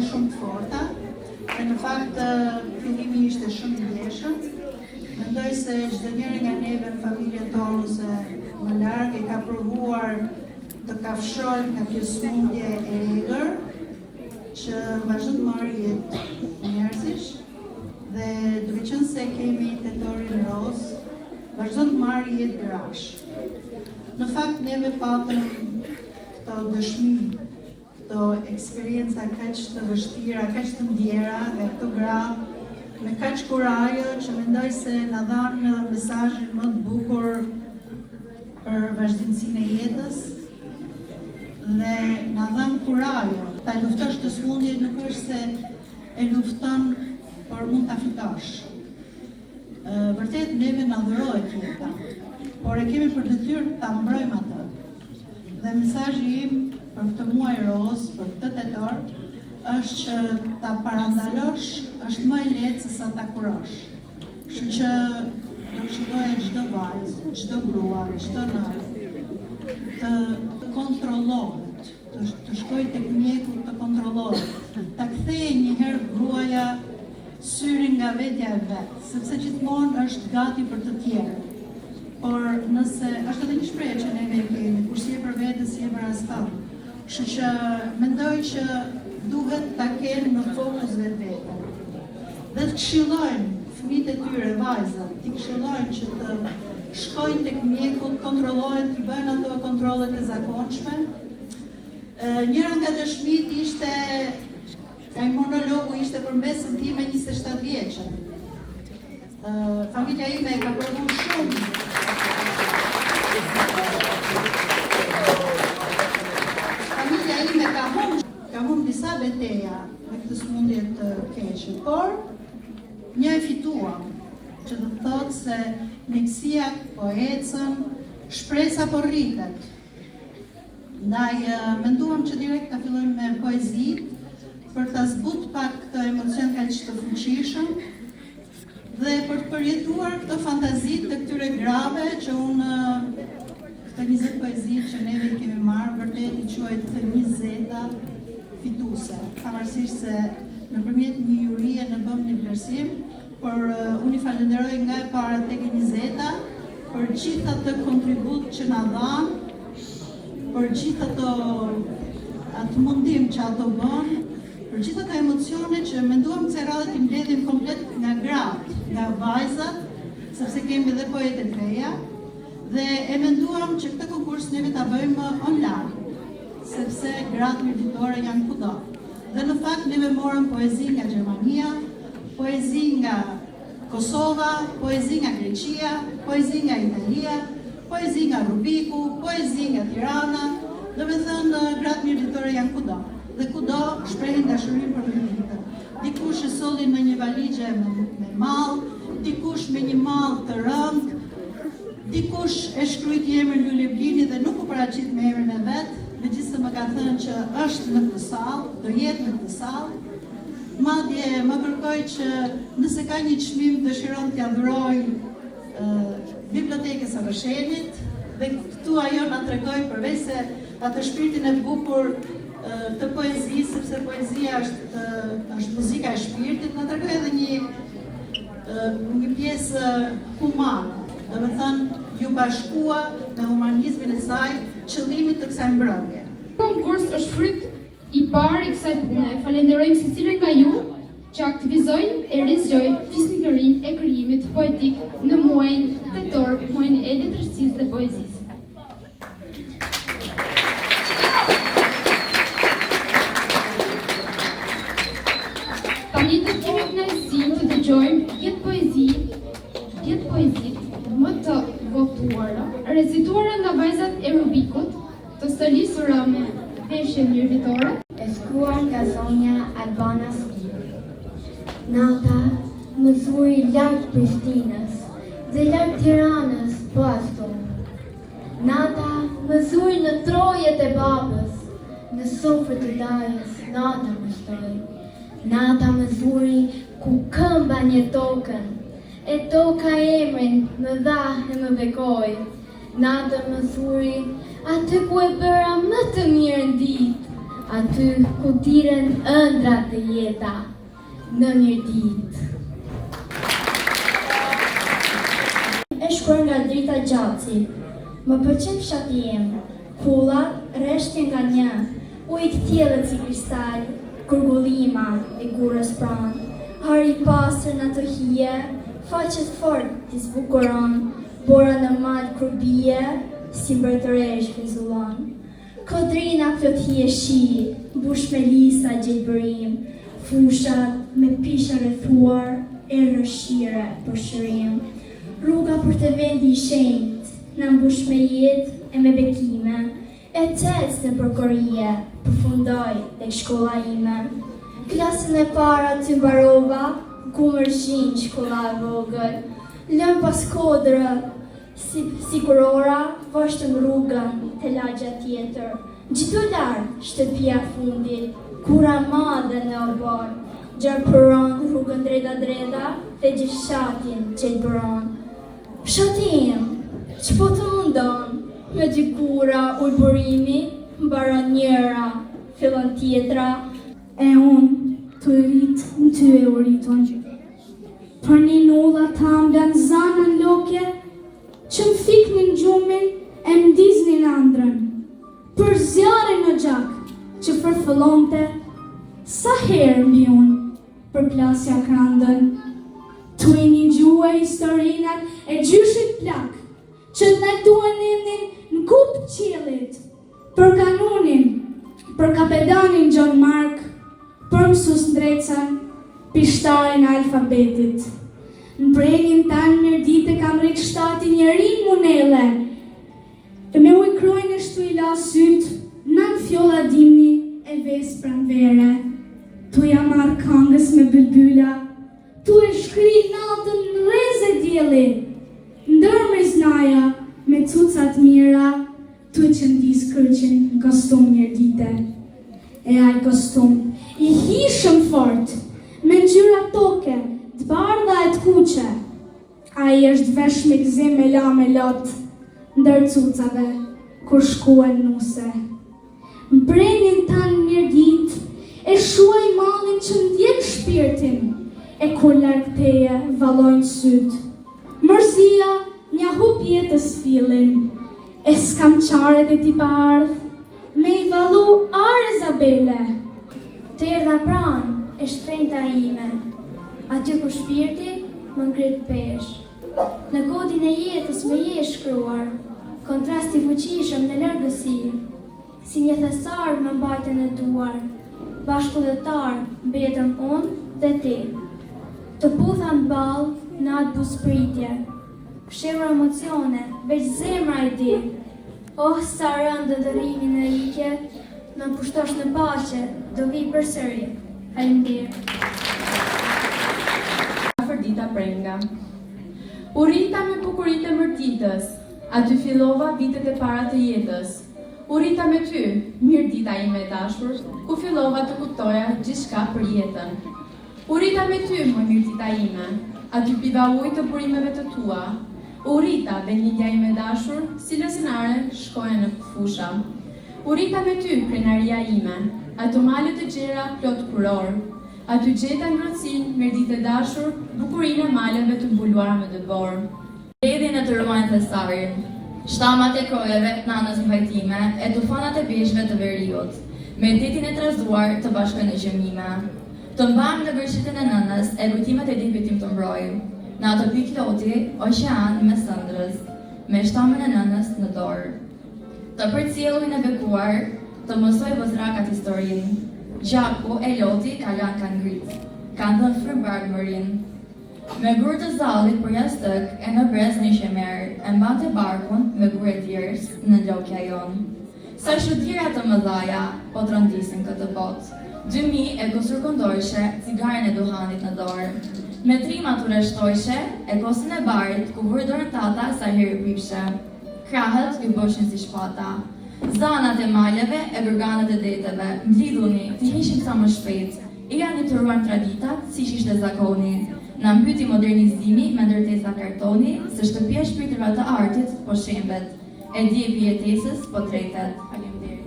shumë të forta, dhe në fakt fillimi ishte shumë i ndjeshëm. Mendoj se çdo njeri nga neve në familjen tonë ose më larg e ka provuar të kafshoj nga kjo sëmundje e egër që vazhdon të marrë jetë njerëzish dhe duke qenë se kemi tetorin roz, vazhdon të marrë jetë grash. Në fakt neve patëm këto dëshmi, këto eksperienca kaq të vështira, kaq të ndjera dhe këto gra me kaq kurajo që mendoj se na dhanë mesazhin më të bukur për vazhdimsinë e jetës dhe na dhanë kurajo. Ta luftosh të sëmundjen nuk është se e lufton, por mund ta fitosh. Vërtet neve na dhurohet jeta, por e kemi për detyrë ta mbrojmë atë. Dhe mesazhi im për këtë muaj roz, për këtë tetor, është që ta parandalosh është më e lehtë se sa ta kurosh. Kështu që do shikoja çdo vajzë, çdo grua, çdo nën të kontrollohet, të shkojë tek mjeku të kontrollohet, ta kthejë një herë gruaja syrin nga vetja e vet, sepse gjithmonë është gati për të tjerë. Por nëse është edhe një shprehje që neve kemi, kur si e për vete, si e për asfalt. Kështu që mendoj që duhet ta kenë në fokus vetveten. Dhe të këshillojnë fëmijët e tyre, vajzat, të këshillojnë që të shkojnë tek mjeku, të kontrollohen, të bëjnë ato kontrollet e zakonshme. Njëra nga dëshmit ishte, ai monologu ishte për mesën time 27 vjeçë. Familja ime ka provu shumë. Familja ime ka humbur disa betejë me këtë sëmundje të keqe, por një e fituam, që do të thotë se mjekësia po ecën, shpresa po rritet. Ndaj menduam që direkt ta fillojmë me poezi për ta zbut pak këtë emocion kaq të fuqishëm dhe për të përjetuar këtë fantazit të këtyre grave që unë këtë 20 poezi që neve i kemi marrë vërtet i quajt 20 fituese. Pavarësisht se nëpërmjet një jurie në bëm një vlerësim, por unë i falenderoj nga e para tek 20 për gjithë atë kontribut që na dhanë, për gjithë atë mundim që ato bën, për gjithë ato emocione që menduam se radhët i mbledhim komplet nga gratë, nga vajzat, sepse kemi dhe poetë të reja, dhe e menduam që këtë konkurs neve ta bëjmë online, sepse gratë mirditore janë kudo. Dhe në fakt neve morëm poezi nga Gjermania, poezi nga Kosova, poezi nga Greqia, poezi nga Italia, poezi nga Rubiku, poezi nga Tirana, do me thënë gratë mirditore janë kudo. Dhe kudo shprehin dashurin për mirditër. Dikush e solli në një valigje me mall, dikush me një mall të rënd, dikush e shkruajti emrin Lulebrini dhe nuk u paraqit me emrin e vet, megjithëse më ka thënë që është në këtë sallë, do jetë në këtë sallë. Madje më kërkoi që nëse ka një çmim dëshiron t'ia dhuroj bibliotekës së Rëshenit, dhe këtu ajo na tregoi përveç se atë shpirtin e bukur të poezisë, sepse poezia është muzika e shpirtit, na tregoi edhe një pjesë humane. Do të thënë, ju bashkua me humanizmin e saj qëllimit të kësaj mbrëmje. Konkurs është fryt i parë i kësaj pune. Falenderojmë secilin nga ju që aktivizojnë e rizgjojnë fisnikërinë e krijimit poetik në muajin tetor, muajin e letërsisë dhe poezisë. Tani do kemi kënaqësinë të dëgjojmë 10 poezi më të votuara, recituara nga vajzat e Rubikut, të stëlisura me veshje mirditore. E shkruar nga zonja Albana Skip. Nata më zuri larg Prishtinës dhe larg Tiranës po ashtu. Nata më zuri në trojet e babës, në sofrët e dajës, nata më shtoj. Nata më zuri ku këmba një tokën, e toka emrin më dha e më bekoj. Nata më zuri atë ku e bëra më të mirën ditë, aty ku diren ëndrat dhe jeta në një ditë. E shkuar nga drita Gjaci, më pëlqen fshati im, kullat rreshtjen nga një, ujë thjellët si kristal, gurgullima e gurës pranë, hari i pastër në ato hije, faqet fort t'i zbukuron, bora në mal kur bie, si mbretëresh fizullon. Kodrina plot hije shi, mbush me lisa gjelbërim, fushat me pisha rrethuar, e rëshire për shërim. Rruga për të vendi i shenjt, në mbush me jetë e me bekime, e cec në përkorije, përfundoj dhe shkolla ime. Klasën e para të mbarova, ku mërshin shkolla e vogël, lëm pas kodrë, si kurora, vashtëm rrugën të lagja tjetër. Gjithu lartë, shtëpia fundit, kura madhe në obor, gjarpëron rrugën dreda, dhe gjithë shatin që i bëron. Shatim, që po të mundon, me dy kura ujburimi, mbaron njëra, fillon tjetra, e unë të rritë në ty e u rriton. Për një nulla tam nga në zanën loke, që më fiknin gjumin e më diznin andrën. Për zjarë në gjak, që fërfëllonte, sa herë mbi unë, për plasja krandën. Tu i një gjue historinat e gjyshit plak, që të najtuen emnin në kup qilit, për kanunin, për kapedanin John Mark, për mësus ndrecën, pishtarin alfabetit. Në brenin tanë mërditë kam rritë shtati njërin munele, e me ujkrojnë e shtu i la sytë, nën fjolla dimni e ves pranvere. Tu ja marë kangës me bëlbyla, tu e shkri natën në reze djeli, ndër me znaja, me cucat mira, tu e qëndis kërqin në kostum njërdite. E aj kostum, i hishëm fort, me ngjyra toke, të bardha e të kuqe. A i është vesh me gzim me lot, ndër cucave, kur shkuen nuse. Më brenin tanë mirë dit, e shuaj malin që ndjek shpirtin, e kur larg teje valojnë syt. Mërzia nja hup jetës fillin, e s'kam qaret e ti pa ardh, me i valu are Zabele. Të erdha pranë, e shtrejnëta ime, aty ku shpirti më ngrit pesh. Në kodin e jetës me je shkruar, kontrasti fuqishëm në largësi, si një thesar më mbajtën e duar, bashkëdhetar mbetëm unë dhe ti. Të putha në balë në atë buspritje, fshehur emocione, veç zemra i di. Oh, sa rëndë dërimin e ikje, më pushtosh në paqe, do vi përsëri. Faleminderit. Afërdita Prenga. U rrita me bukuritë e mërtitës, aty fillova vitet e para të jetës. U rrita me ty, mirdita ime e dashur, ku fillova të kuptoja gjithçka për jetën. U rrita me ty, më mirdita ime, aty piva ujë të burimeve të tua. U rrita benitja ime e dashur, si lëzënare shkoja në fusha. U rrita me ty, krenaria ime, ato malet të gjera plot kuror. Aty gjeta ngrohtësinë, mirdit e dashur, bukurinë e maleve të mbuluara me dëbor. Ledhin e të ruajnë thesarin, shtamat e krojeve të nanës mbajtime e tufanat e peshve të veriut, me detin e trazuar të bashkën e gjëmime. Të mbajmë në vërshitën e nënës e kujtimet e dipitim të mbrojë, në ato pikë loti, oqean me sëndrës, me shtamën e nënës në dorë. Të përcjelluin e bekuar, të mësoj vëzrakat historinë. Gjaku e loti kalan kanë ngritë, kanë dhënë frymbark mërin. Me gur të zallit për jastëk e në brez një shemer, e mbante barkun me gur e djers në lokja jonë. Sa shudira të mëdhaja po të rëndisin këtë botë. 2000 e kusur kondojshe cigaren e duhanit në dorë. Me trima të reshtojshe e kosin e barit ku vërë dorën tata sa herë pripshe. Krahët ju bëshin si shpata. Zanat e maljeve e gërganët e deteve, mblidhuni, të hishim sa më shpejt. I janë të ruan traditat, si që ishte zakoni. Në mbyti modernizimi me ndërtesa kartoni, se shtëpia shpirtëve të artit po shembet. E dje pjetesës po tretet. Faleminderit.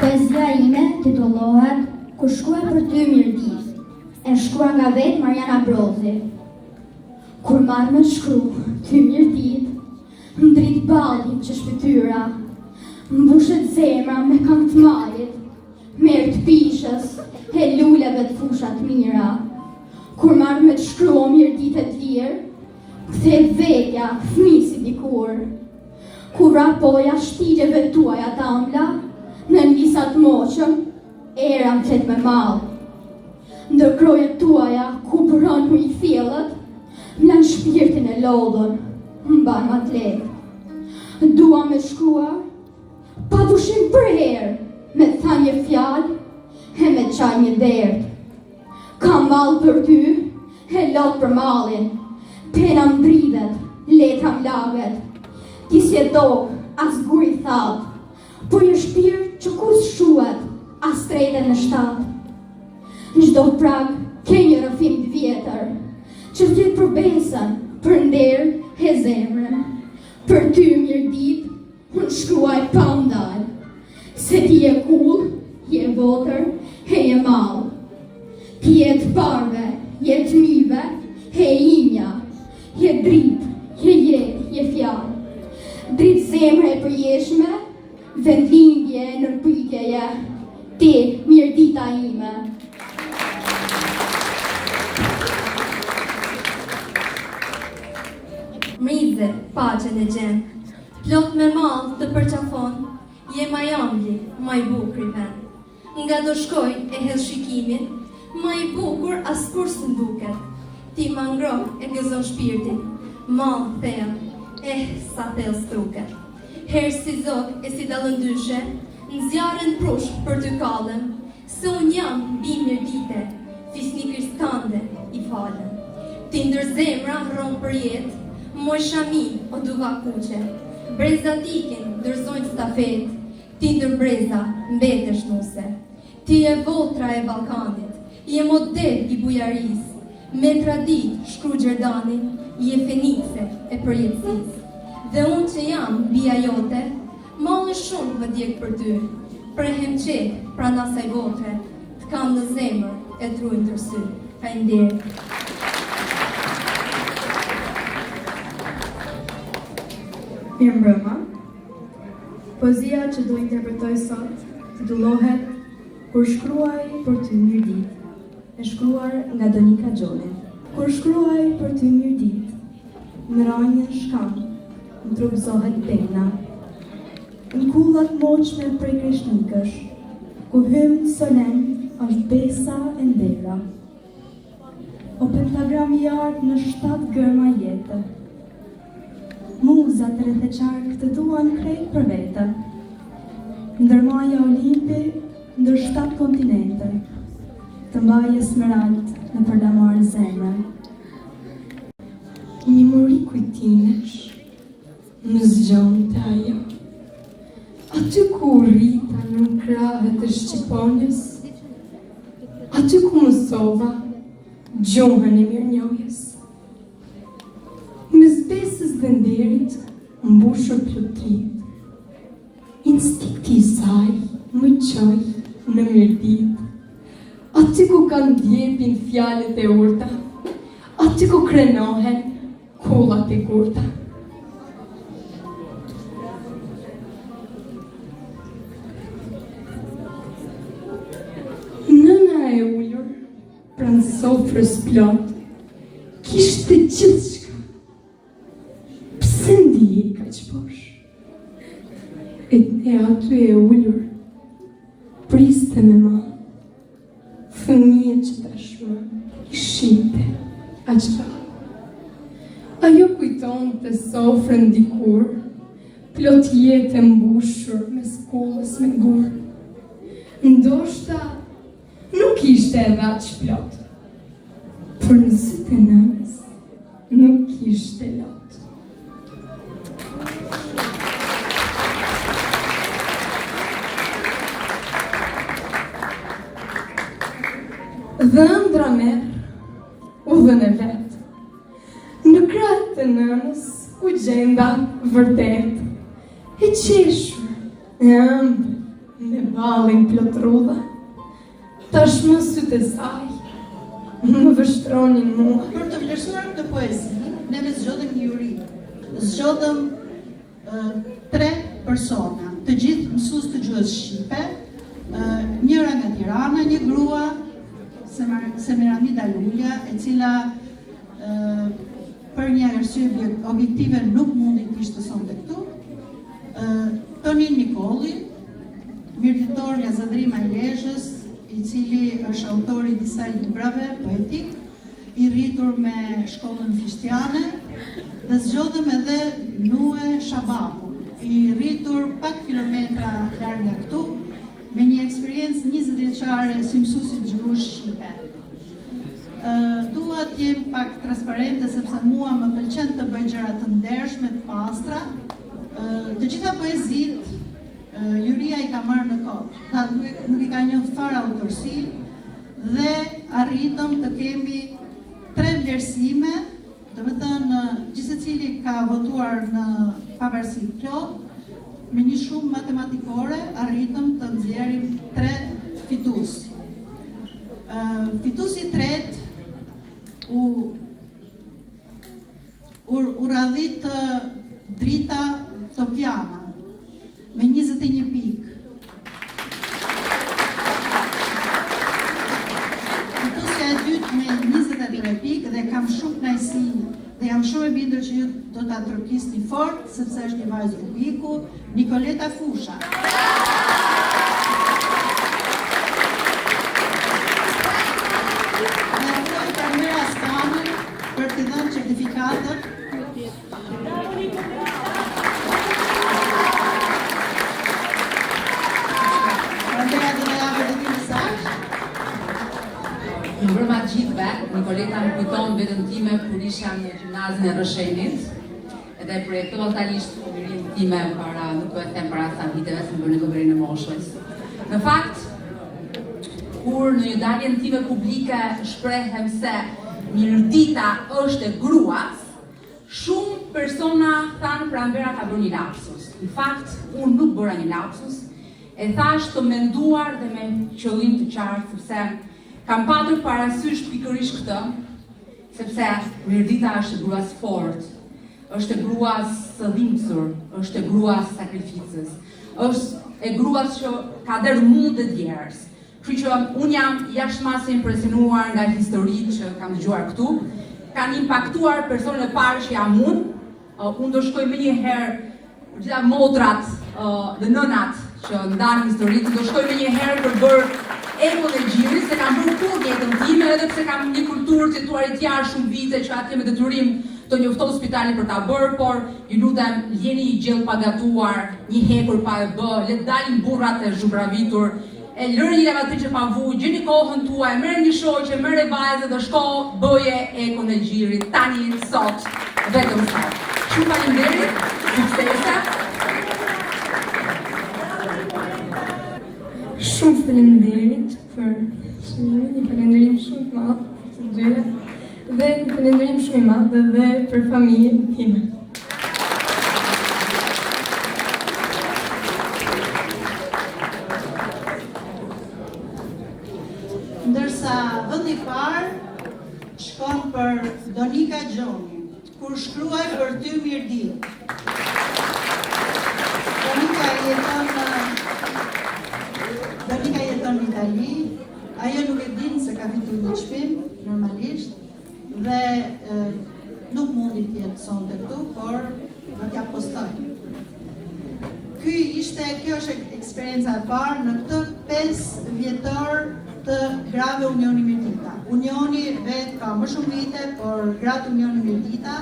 Poezia ime titullohet Kur shkruaj për ty mirëdit, e shkruar nga vetë Mariana Brozi. Kur marrë me shkru ty mirëdit, ndrit balin që shpëtyra, mbushet zemra me këngë të malit, merë të pishës, e luleve të fushat mira. Kur marrë me të shkru mirëdit e të lirë, kthe vetja fëmi si dikur. Kur rapoja shtigjeve tuaja të ambla, në nisat moqëm, era më qëtë me malë. Ndërkrojet tuaja ku buron mu i thjelët, mlan shpirtin e lodhën, mban ma të lekë. Dua me shkrua, pa dushim për herë, me thanje fjallë, e me qaj një dertë. Kam malë për ty, e lotë për malin, pena më dridhet, letra më laget. Ti si e tokë, as guri thatë, po një shpirë që kus shuhet, as trejde në shtatë. Në çdo prag, ke një rëfim të vjetër, që vjet për besën, për nderë e zemrën. Për ty mirë ditë, unë shkruaj pa ndalë, se ti je kull, je votër, e je malë. Ti je të parve, je të mive, e imja, je dritë, je jetë, je fjallë. Dritë zemre e përjeshme, vendlindje e nërpritjeje, ti, mirëdita ime. Mridhe, paqen e gjen, plot me mall të përqafon, je ma jamli, ma i bukri ven. Nga do shkoj e hedh shikimin, ma i bukur as kur së nduket. Ti ma ngro e gëzon shpirtin, mall thell, sa thell struket. Herë si zog e si dalëndyshe, në zjarën prush për ty kallëm, se unë jam bimir dite, fisnikës tande i falem. Ti ndër zemra rronë për jetë, moj shamin o duva kuqe, breza tikin dërzojnë stafet, ti ndër breza mbetesh nuse. Ti e votra e Balkanit, je model i bujaris, me tradit shkru Gjerdanin, je fenikse e përjetësis. Dhe unë që jam bia jote, mallë shumë më djekë për ty, prehem qek pra nasaj votre, të kam në zemër e trujnë tërsy. Faleminderit. Mirëmbrëma. Poezia që do interpretoj sot titullohet Kur shkruaj për ty mirëdit, e shkruar nga Donika Gjoni. Kur shkruaj për ty mirëdit, në ranjën shkam, në trupzohet pena, në kullat moqme prej kreshnikësh, ku hymë solen është besa e ndera. O pentagram i ardë në 7 gërma jetë, muzat rreth e qark të duan krejt për vete, ndër maja Olimpi, ndër 7 kontinente, të mbaje smeralt në përlamar zemre. Një mori kujtinesh, në zgjon të ajo, aty ku rrita në krave të Shqiponjës, aty ku mësova gjuhën e mirënjohjes. Mes besës dhe nderit, mbushur plotrit, instinkti i saj më qoj në mirëdit, aty ku kanë djepin fjalët e urta, aty ku krenohen kullat e kurta. Nëna e ullur, pranë sofrës plot, kishte gjithçka. Pse ndihej kaq posh? E aty e ullur, priste me ma, fëmijë që tashmë i shite aq rrallë. Ajo kujton të sofrën dikur, plot jetë e mbushur me skullës me gur. Ndoshta nuk ishte edhe aq plot, por në sytë e nënës nuk ishte lot. Dhe ëndra merë, udhën e vetë, në kratë të nënës u gjenda vërtet, e qeshur, e ëmbë, me hallin plot rrudha. Tashmë sytë e saj më vështronin mua. Për të vlerësuar këtë poezi, neve zgjodhëm një juri. Zgjodhëm 3 persona, të gjithë mësues të gjuhës shqipe, njëra nga Tirana, një grua, Semiramida Lulja, e cila për një arsye objektive nuk mundi të ishte sonte këtu, Tonin Nikolli, mirëditor nga Zadrima i Lezhës, i cili është autori i disa librave poetik, i rritur me shkollën kristiane, dhe zgjodhëm edhe Nue Shabahu, i rritur pak kilometra larg nga këtu, me një eksperiencë 20 vjeçare si mësuesi gjuhës shqipe. Dua të jem pak transparente sepse mua më pëlqen të bëj gjëra të ndershme, të pastra. Të gjitha poezitë juria i ka marrë në kohë, nuk i ka një fare autorsi dhe arritëm të kemi 3 vlerësime, do të thënë gjithsecili ka votuar në pavarësi plot, me një shumë matematikore arritëm të nxjerrim 3 fitues. Fituesi i tretë u radhit Drita Topiana me 21 pikë. Fituesja e dytë me 23 pikë dhe kam shumë kënaqësi dhe jam shumë e bindur që ju do ta trokisni fort sepse është një vajzë ubiku, Nikoleta Fusha. Dhe luaj Palmira Skanën për të dhënë certifikatën. Në vërma gjithve, Nikoleta më kujton vetën time kur isha në gjimnazin e Rëshenit, edhe projektova talisht fëmirin time para, nuk e them para sa viteve, se më bërë në goberin e moshës. Në fakt, kur në një daljen time publike shprehem se mirëdita është e gruas, shumë persona thanë Pranvera ka bërë një lapsus. Në fakt, unë nuk bëra një lapsus, e thash të menduar dhe me qëllim të qartë, sepse kam patur parasysh pikërisht këtë, sepse mirëdita është e gruas fort, është e gruas sëdhimcur, është e gruas sakrificës, është e gruas që ka derë mund të djerës. Kështu që unë jam jashtëmasi impresionuar nga historitë që kam dëgjuar këtu, kanë impaktuar personën e parë që jam unë do shkoj më një herë gjitha motrat dhe nënat që ndanë historitë, do shkoj më një herë për bërë ekon e gjirit, se kam bërë kur jetën time, edhe pse kam një kulturë që tuaritjarë shumë vite që atje me detyrim të njoftoj spitalin për ta bërë, por ju lutem jeni i gjellë pagatuar, një hekur pa e bë, le të dalin burrat e zhubravitur, e lërë një levatri që pa vu, gjeni kohën tuaj, merë një shoqe, merë e vajzë dhe shko bëje ekon e gjirit, tani sot, vetëm sot. Shumë faleminderit, suksese. Shumë faleminderit për një falenderim shumë të madh të dyve dhe një falenderim shumë i madh edhe për familjen time. Ndërsa vendi i parë shkon për Donika Gjoni, kur shkruaj për ty mirëditë. Donika jeton në Itali, ajo nuk e din se ka fituar një çmim, normalisht, dhe nuk mundi të jetë sonte këtu, por do t'ja postoj. Kjo është eksperjenca e parë në këtë 5 vjetor të grave Unioni Mirëdita. Unioni vetë ka më shumë vite, por gratë Unioni Mirëdita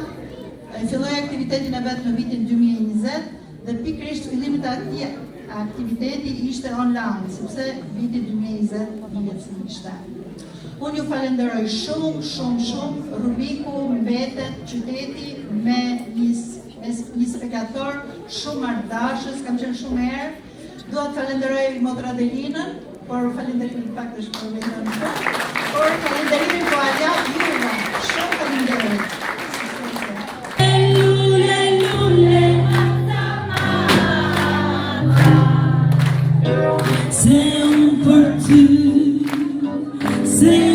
filloi aktivitetin e vet në vitin 2020 dhe pikërisht fillimi i atij aktiviteti ishte online, sepse viti 2020 vihet si ishte. Unë ju falenderoj shumë, Rubiku mbetet qyteti me një spekator shumë ardashës, kam qenë shumë herë. Dua të falenderoj motra Adelinën, por falenderimin pak të shpërvetën. Por falenderimin po ala juve, shumë falenderit. Se unë për ty, se